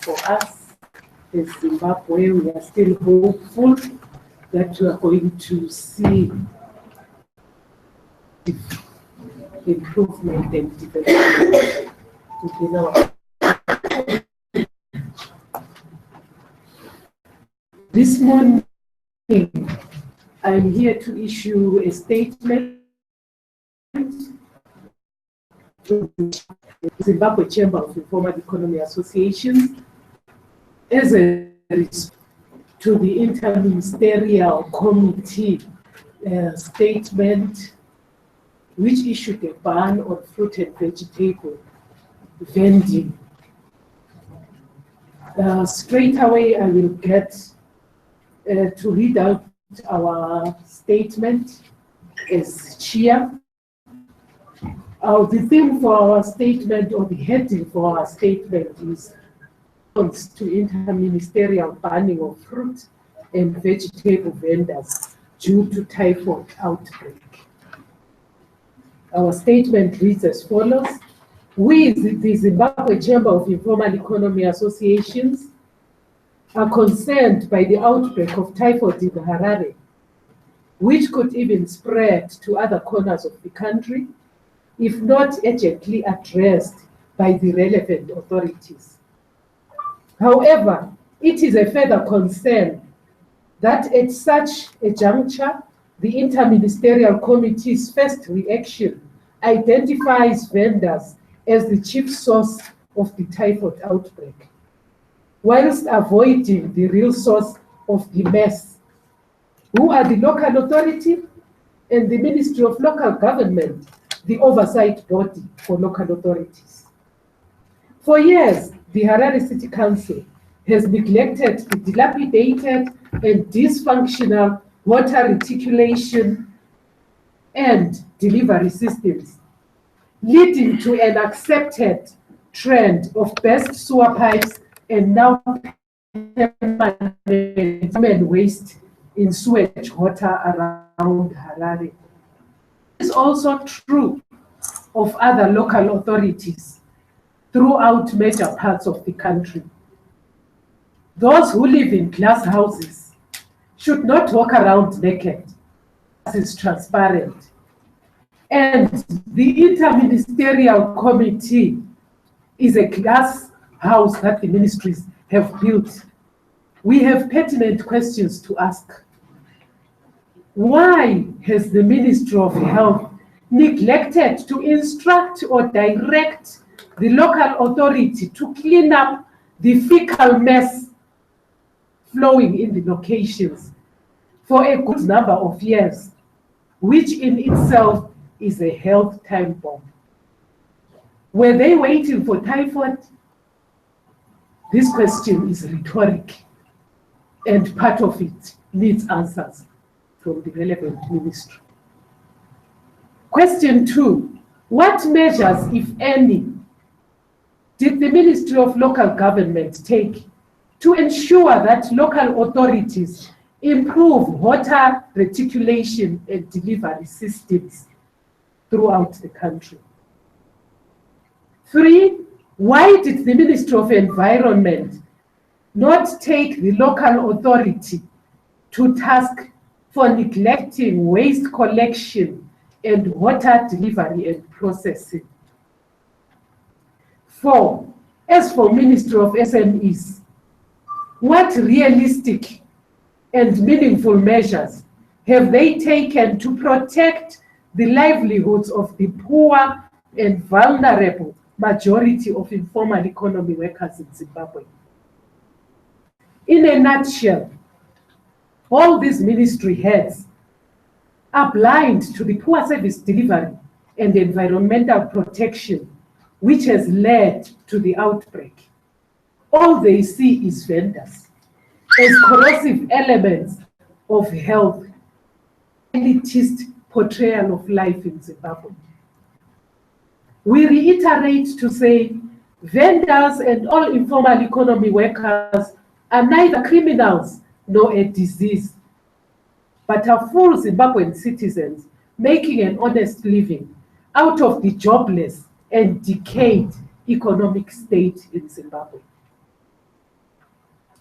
for us in Zimbabwe. We are still hopeful that we are going to see improvement and development within our. This morning, I'm here to issue a statement to the Zimbabwe Chamber of Informal Economy Associations as a response to the Interministerial Committee statement which issued a ban on fruit and vegetable vending. Straight away, I will get to read out our statement as chair. The theme for our statement, or the heading for our statement, is to interministerial banning of fruit and vegetable vendors due to typhoid outbreak. Our statement reads as follows. We, the Zimbabwe Chamber of Informal Economy Associations, are concerned by the outbreak of typhoid in Harare, which could even spread to other corners of the country if not urgently addressed by the relevant authorities. However, it is a further concern that at such a juncture, the Interministerial Committee's first reaction identifies vendors as the chief source of the typhoid outbreak, whilst avoiding the real source of the mess, who are the local authority and the Ministry of Local Government, the oversight body for local authorities. For years, the Harare City Council has neglected the dilapidated and dysfunctional water reticulation and delivery systems, leading to an accepted trend of burst sewer pipes and now permanent waste in sewage water around Harare. It is also true of other local authorities throughout major parts of the country. Those who live in glass houses should not walk around naked. This is transparent. And the Interministerial Committee is a glass house that the ministries have built. We have pertinent questions to ask. Why has the Ministry of Health neglected to instruct or direct the local authority to clean up the fecal mess flowing in the locations for a good number of years, which in itself is a health time bomb? Were they waiting for typhoid? This question is rhetoric, and part of it needs answers from the relevant ministry. Question 2, what measures, if any, did the Ministry of Local Government take to ensure that local authorities improve water reticulation and delivery systems throughout the country? 3, why did the Ministry of Environment not take the local authority to task for neglecting waste collection and water delivery and processing? 4, as for Ministry of SMEs, what realistic and meaningful measures have they taken to protect the livelihoods of the poor and vulnerable majority of informal economy workers in Zimbabwe? In a nutshell, all these ministry heads are blind to the poor service delivery and environmental protection, which has led to the outbreak. All they see is vendors as corrosive elements of health, elitist portrayal of life in Zimbabwe. We reiterate to say vendors and all informal economy workers are neither criminals nor a disease, but are full Zimbabwean citizens making an honest living out of the jobless and decayed economic state in Zimbabwe.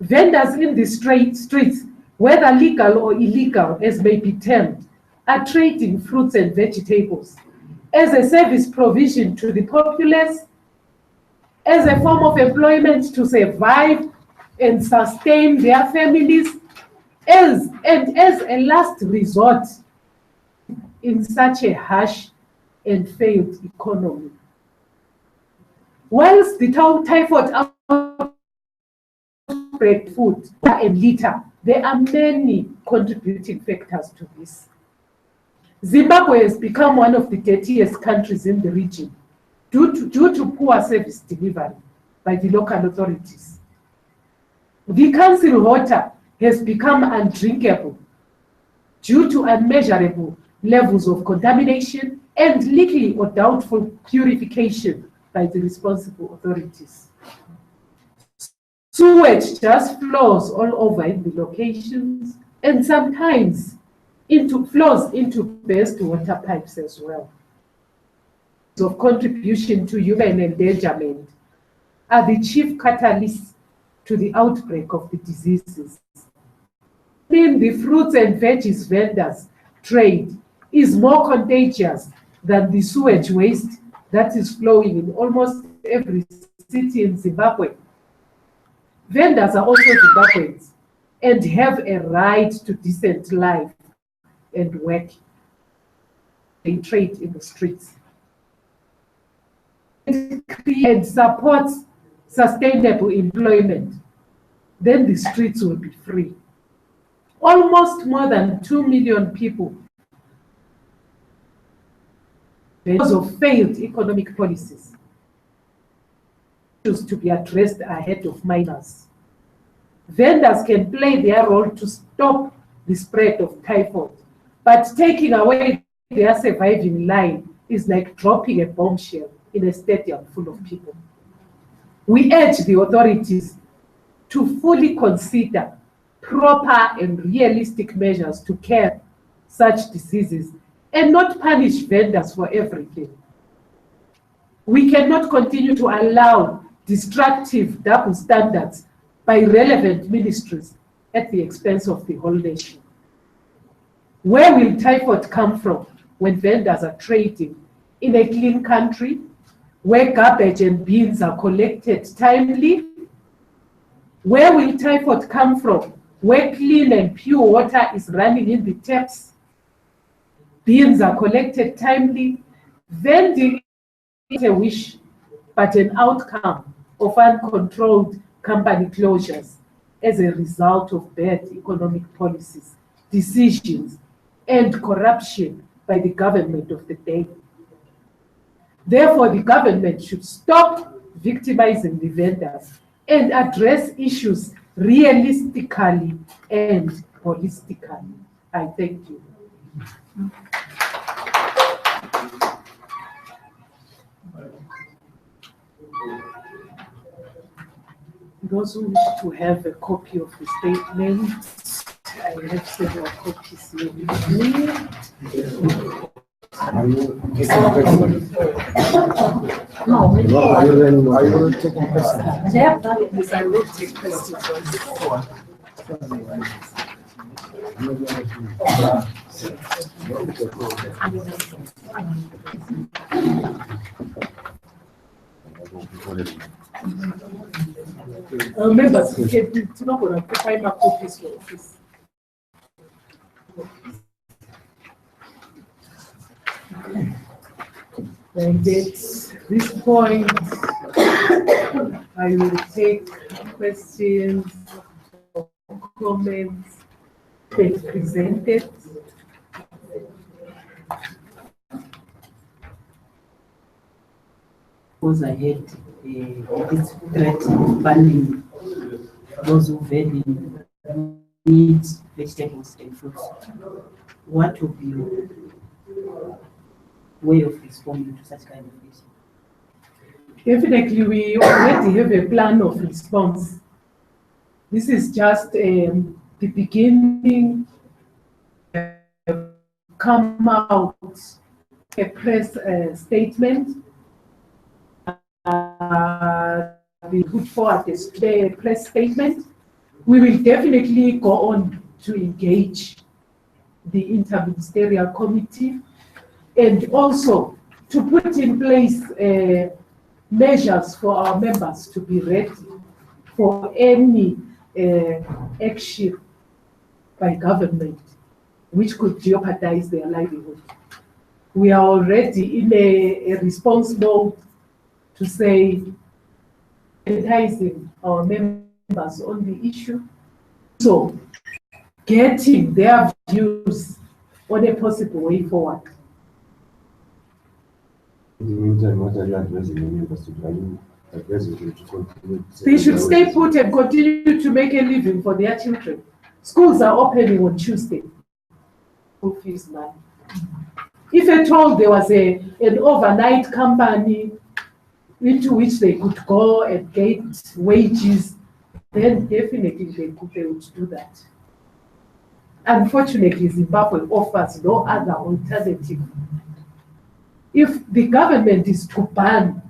Vendors in the streets, whether legal or illegal as may be termed, are trading fruits and vegetables as a service provision to the populace, as a form of employment to survive and sustain their families, and as a last resort in such a harsh and failed economy. Whilst the typhoid outbreak food and litter, there are many contributing factors to this. Zimbabwe has become one of the dirtiest countries in the region due to poor service delivery by the local authorities. The council water has become undrinkable due to unmeasurable levels of contamination and little or doubtful purification by the responsible authorities. Sewage just flows all over in the locations and sometimes flows into burst water pipes as well. Of contribution to human endangerment are the chief catalysts to the outbreak of the diseases. The fruits and veggies vendors trade is more contagious than the sewage waste that is flowing in almost every city in Zimbabwe. Vendors are also Zimbabweans and have a right to decent life and work. They trade in the streets. And supports sustainable employment, then the streets will be free. Almost more than 2 million people because of failed economic policies to be addressed ahead of minors. Vendors can play their role to stop the spread of typhoid, but taking away their surviving line is like dropping a bombshell in a stadium full of people. We urge the authorities to fully consider proper and realistic measures to curb such diseases and not punish vendors for everything. We cannot continue to allow destructive double standards by relevant ministries at the expense of the whole nation. Where will typhoid come from when vendors are trading in a clean country where garbage and bins are collected timely? Where will typhoid come from where clean and pure water is running in the taps? Bins are collected timely. Vending is a wish, but an outcome of uncontrolled company closures as a result of bad economic policies, decisions, and corruption by the government of the day. Therefore, the government should stop victimizing the vendors and address issues realistically and holistically. I thank you. Those who wish to have a copy of the statement, I have several copies here with me. No, are you taking questions? Yes, I will take questions. Members, it's not going to find my copies for office. And at this point, I will take questions or comments that presented. Goes ahead this threat banning those who vending meat, vegetables, and fruits. What would be your way of responding to such kind of issue? Definitely, we already have a plan of response. This is just the beginning. Come out a press statement. We put forward a press statement We will definitely go on to engage the interministerial committee and also to put in place measures for our members to be ready for any action by government which could jeopardize their livelihood. We are already in a response mode to say, advising our members on the issue, so getting their views on a possible way forward. In the meantime, what are you advising the members to do? Advising them to continue? They should stay put and continue to make a living for their children. Schools are opening on Tuesday. If at all there was an overnight company into which they could go and get wages, then definitely they would do that. Unfortunately, Zimbabwe offers no other alternative. If the government is to ban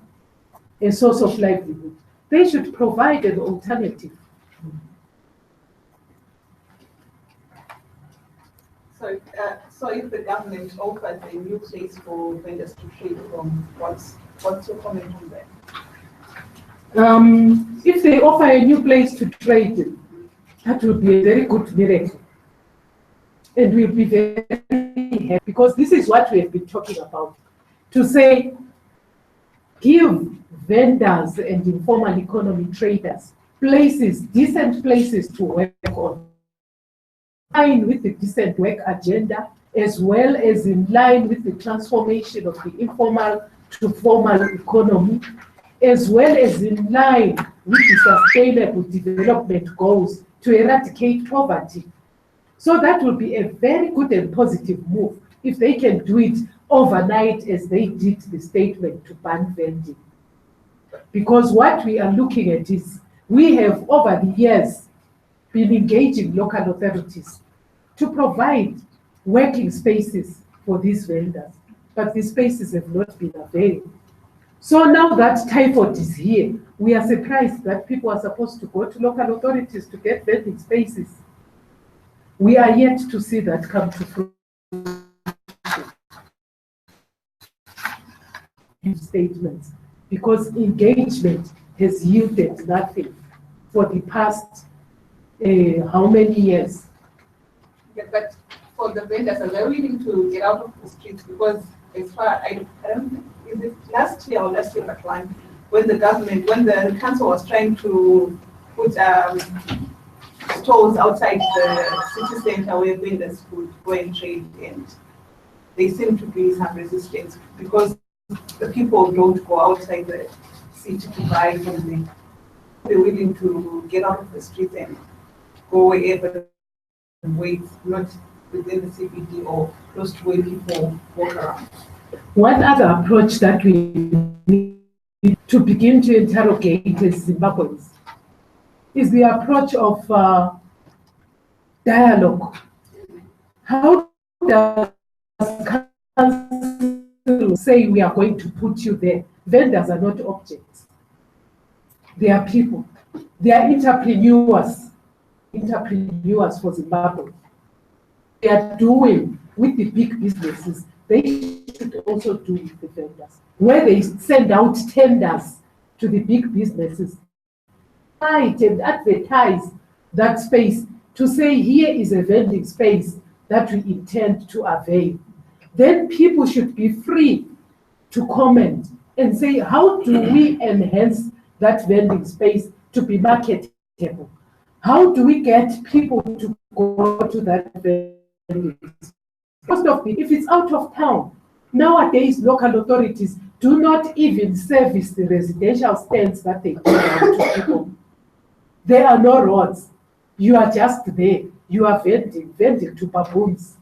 a source of livelihood, they should provide an alternative. So if the government offers a new place for vendors to trade from, what's your comment on that? If they offer a new place to trade, that would be a very good miracle. And we'll be very happy, because this is what we have been talking about. To say, give vendors and informal economy traders places, decent places to work on, in line with the decent work agenda, as well as in line with the transformation of the informal to formal economy, as well as in line with the sustainable development goals to eradicate poverty. So that will be a very good and positive move if they can do it overnight, as they did the statement to ban vending. Because what we are looking at is, we have over the years been engaging local authorities to provide working spaces for these vendors, but these spaces have not been available. So now that typhoid is here, we are surprised that people are supposed to go to local authorities to get vending spaces. We are yet to see that come to fruition. Statements, because engagement has yielded nothing for the past how many years? Yeah, but for the vendors, are they willing to get out of the streets? Because as far I don't think, is it last year or last year but one, when the council was trying to put stores outside the city center where vendors could go and trade, and there seemed to be some resistance because the people don't go outside the city to buy something. They're willing to get out of the streets and go wherever and wait, not within the CBD or close to where people walk around. One other approach that we need to begin to interrogate as Zimbabweans is the approach of dialogue. How does council say we are going to put you there? Vendors are not objects. They are people. They are entrepreneurs for Zimbabwe. They are doing with the big businesses. They should also do with the vendors. Where they send out tenders to the big businesses, and advertise that space to say, here is a vending space that we intend to avail. Then people should be free to comment and say, how do we enhance that vending space to be marketable? How do we get people to go to that vending space? Most of it, if it's out of town, nowadays local authorities do not even service the residential stands that they give out to people. There are no roads. You are just there. You are vending to baboons.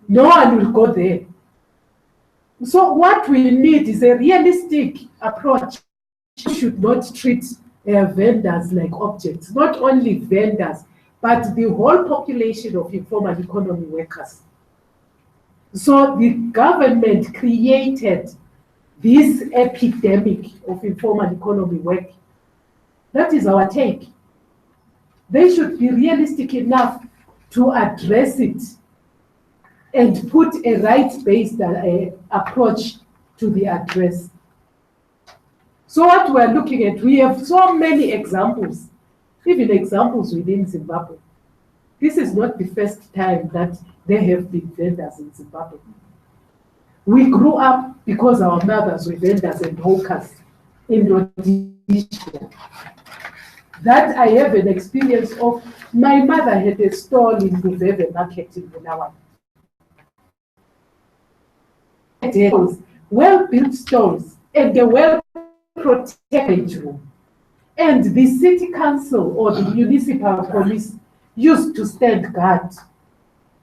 No one will go there. So what we need is a realistic approach. We should not treat vendors like objects, not only vendors, but the whole population of informal economy workers. So the government created this epidemic of informal economy work. That is our take. they should be realistic enough to address it and put a rights-based approach to the address. So what we're looking at, we have so many examples, even examples within Zimbabwe. This is not the first time that there have been vendors in Zimbabwe. We grew up because our mothers were vendors and hawkers in Rhodesia. That I have an experience of. My mother had a stall in the Veve market in Bunawan. Well-built stalls and a well-protected room. And the city council or the municipal police used to stand guard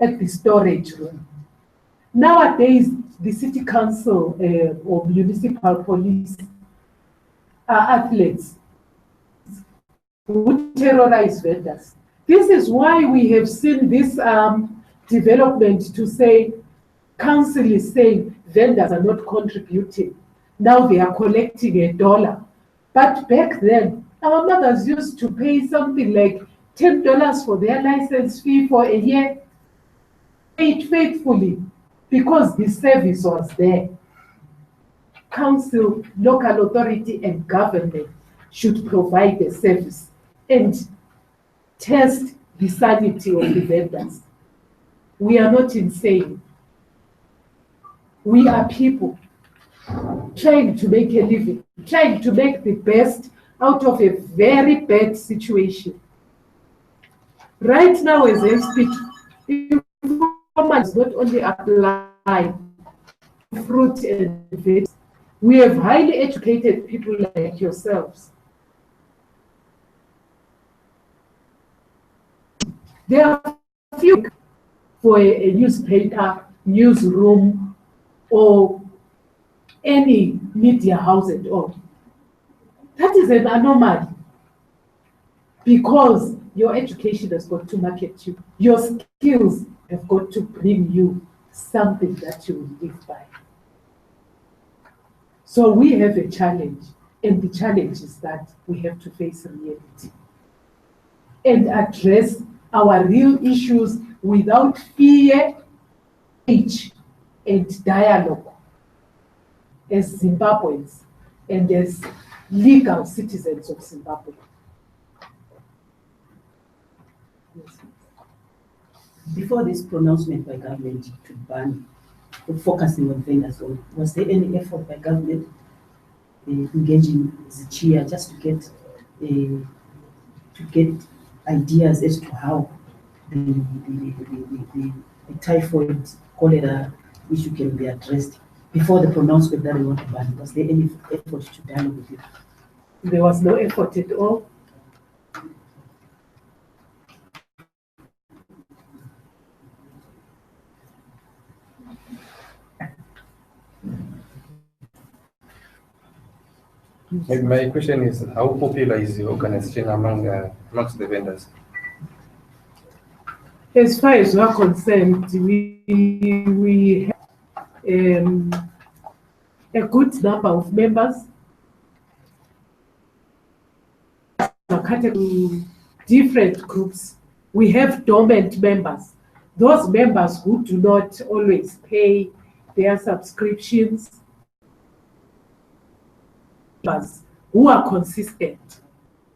at the storage room. Nowadays, the city council or municipal police are athletes who terrorize vendors. This is why we have seen this development to say, council is saying vendors are not contributing. Now they are collecting $1. But back then, our mothers used to pay something like $10 for their license fee for a year, paid faithfully, because the service was there. Council, local authority, and government should provide the service and test the sanity of the vendors. We are not insane. We are people trying to make a living, trying to make the best out of a very bad situation. Right now, as I speak, informants not only apply fruit and vegetables. We have highly educated people like yourselves. There are few for a newspaper, newsroom, or any media house at all. That is an anomaly because your education has got to market you. Your skills have got to bring you something that you will live by. So we have a challenge, and the challenge is that we have to face reality and address our real issues without fear, age, and dialogue as Zimbabweans and as legal citizens of Zimbabwe. Yes. Before this pronouncement by government to ban focusing on vendors, was there any effort by government engaging ZCIEA just to get ideas as to how the typhoid cholera issue can be addressed before the pronouncement that we want to ban? Was there any effort to dialogue with it? There was no effort at all. My question is, how popular is the organization amongst the vendors? As far as we are concerned, we have a good number of members. Different groups. We have dormant members. Those members who do not always pay their subscriptions, who are consistent.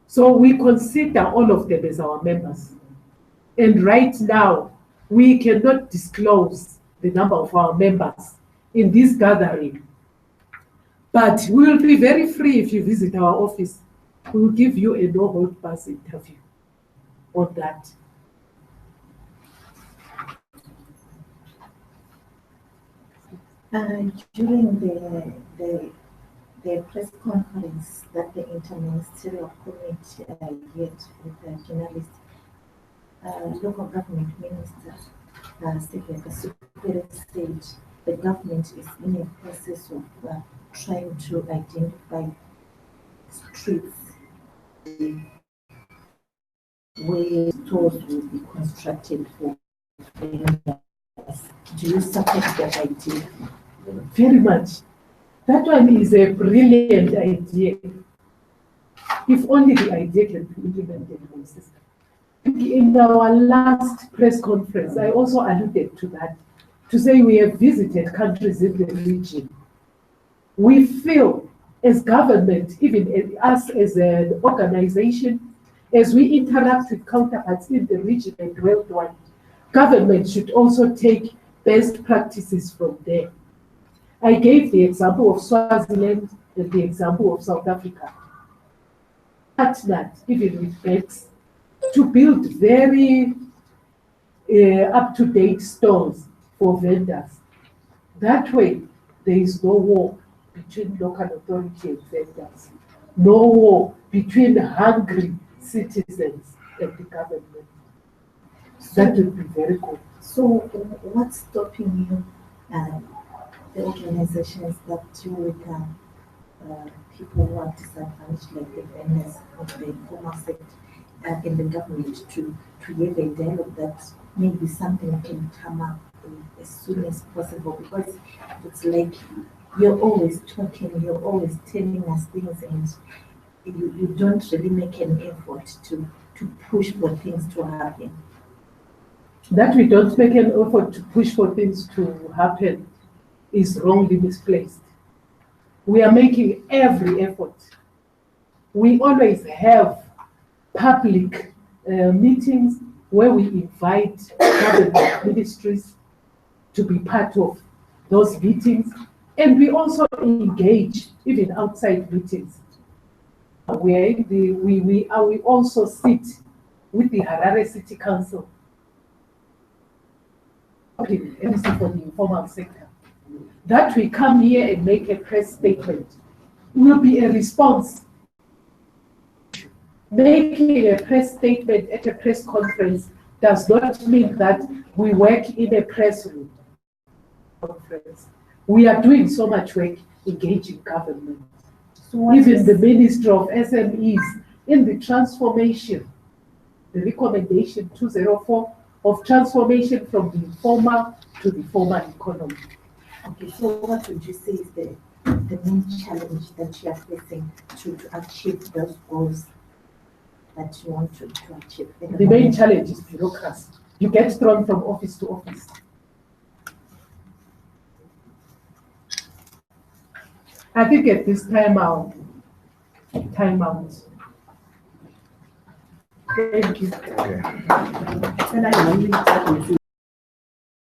So we consider all of them as our members. And right now, we cannot disclose the number of our members in this gathering. But we will be very free if you visit our office. We will give you a no-hold-bars interview on that. During the press conference that the Interministerial Committee had with the journalists, local government minister Secretary said the government is in a process of trying to identify streets where stores will be constructed for vendors. Do you support that idea? Very much. That one is a brilliant idea. If only the idea can be implemented in the system. In our last press conference, I also alluded to that, to say we have visited countries in the region. We feel as government, even us as an organization, as we interact with counterparts in the region and worldwide, government should also take best practices from there. I gave the example of Swaziland and the example of South Africa. Partnered even with banks to build very up-to-date stores for vendors. That way, there is no war between local authority and vendors, no war between hungry citizens and the government. That would be very good. So what's stopping you, the organizations that deal with people who are disadvantaged, like the vendors of the informal sector, in the government to have a dialogue that maybe something can come up as soon as possible? Because it's like you're always talking, you're always telling us things, and you don't really make an effort to push for things to happen. That we don't make an effort to push for things to happen is wrongly misplaced. We are making every effort. We always have public meetings where we invite government ministries to be part of those meetings, and we also engage even outside meetings. We also sit with the Harare City Council, anything for the informal sector. That we come here and make a press statement will be a response. Making a press statement at a press conference does not mean that we work in a press room conference. We are doing so much work engaging government. So even the Ministry of SMEs in the transformation, the recommendation 204 of transformation from the informal to the formal economy. Okay, so what would you say is the main challenge that you are facing to achieve those goals that you want to achieve? The main challenge is bureaucracy. You get thrown from office to office. I think at this time out. Thank you. Okay. And I